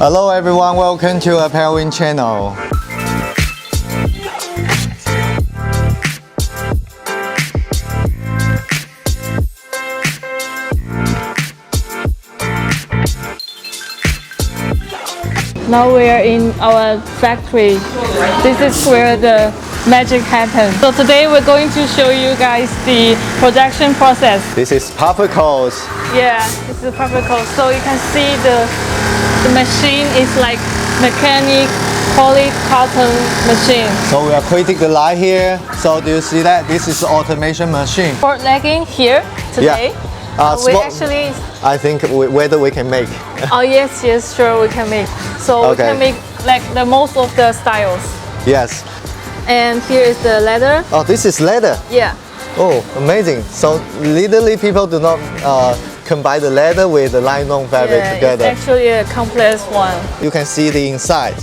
Hello everyone, welcome to Apparelwin channel. Now we are in our factory. This is where the magic happens. So today we're going to show you guys the production process. This is puffer coat. Yeah, this is puffer coat. So you can see the machine is like mechanic polycotton machine. So we are creating the line here. So do you see that? This is automation machine. For legging here today. Yeah. We actually. I think whether we can make. Oh yes, sure we can make. So we can make like the most of the styles. Yes. And here is the leather. Oh, this is leather. Yeah. Oh, amazing. So literally people do not combine the leather with the nylon fabric together. It's actually a complex one. You can see the inside.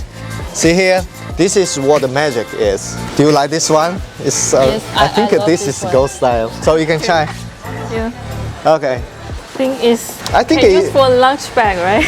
See here? This is what the magic is. Do you like this one? It's, yes, I think this is gold style. So you can try. Yeah. Okay. I think it's just for a lunch bag, right?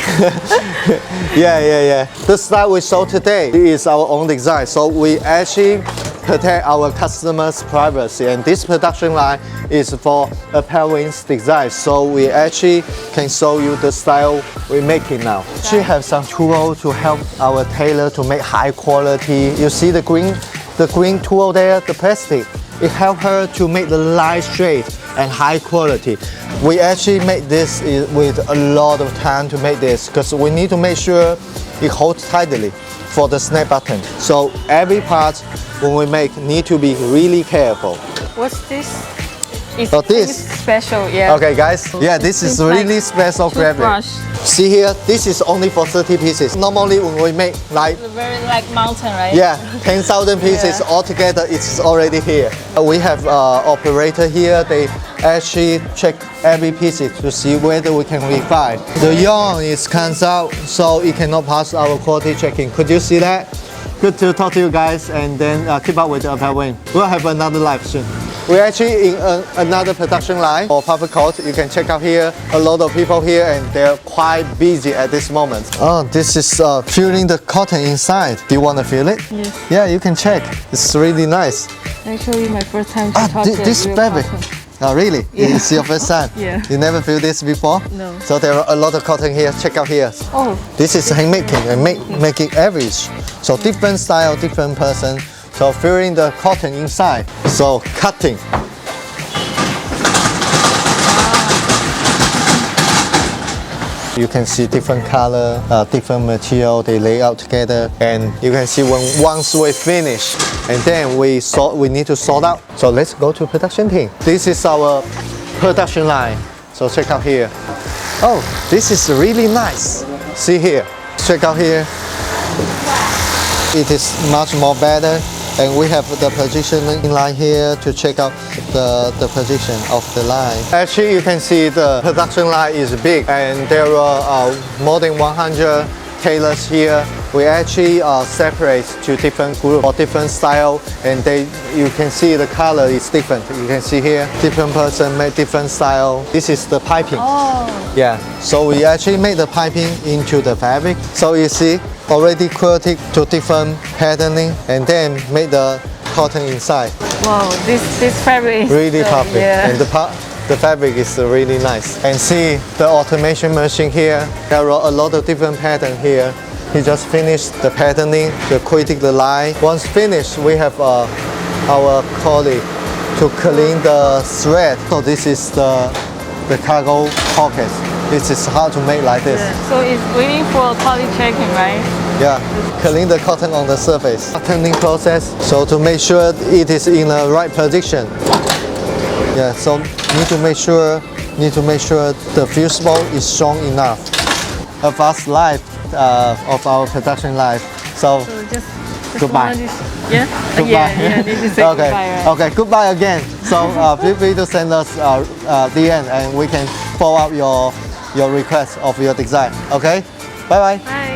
Yeah. The style we show today is our own design. So we actually protect our customers' privacy, and this production line is for Apparelwin's design. So we actually can show you the style we're making now. She have some tool to help our tailor to make high quality. You see the green tool there, the plastic. It helps her to make the line straight and high quality. We actually make this with a lot of time to make this because we need to make sure it holds tightly for the snap button. So every part when we make need to be really careful. What's this? It's this special, yeah. Okay guys, yeah, this is really special fabric. See here, this is only for 30 pieces. Normally when we make like very like mountain, right? Yeah, 10,000 pieces altogether, it's already here. We have operator here. They actually check every piece to see whether we can refine. The yarn comes out, so it cannot pass our quality checking. Could you see that? Good to talk to you guys, and then keep up with the Apparelwin. We'll have another live soon. We're actually in another production line for puffer coat. You can check out here. A lot of people here, and they're quite busy at this moment. Oh, this is filling the cotton inside. Do you want to feel it? Yes. Yeah, you can check. It's really nice. Actually, my first time to touch this fabric. Oh, really? Yeah. It's your first time? Yeah. You never feel this before? No. So there are a lot of cotton here. Check out here. Oh. This is handmaking and making average. So different style, different person. So filling the cotton inside. So cutting. You can see different color, different material, they lay out together, and you can see once we finish, and then we need to sort out. So let's go to production team. This is our production line. So check out here. Oh, this is really nice. See here. Check out here. It is much more better. And we have the positioning line here to check out the position of the line. Actually, you can see the production line is big, and there are more than 100 tailors here. We actually separate to different groups or different style, and you can see the color is different. You can see here, different person make different style. This is the piping. Oh. Yeah, so we actually make the piping into the fabric. So you see, already quilted to different patterning, and then make the cotton inside. Wow, this fabric is really puffy, yeah. and the fabric is really nice. And see the automation machine here. There are a lot of different patterns here. He just finished the patterning, the quilting the line. Once finished, we have our colleague to clean the thread. So this is the cargo pocket. This is how to make like this. Yeah. So it's waiting for quality checking, right? Yeah, clean the cotton on the surface. Turning process, so to make sure it is in the right position. Yeah, so need to make sure the fusible is strong enough. A fast life of our production life. So just goodbye. Yeah? Goodbye. Yeah, need to say okay. goodbye, right? Okay, goodbye again. So feel free to send us DM, and we can follow up your request of your design. Okay? Bye-bye. Bye.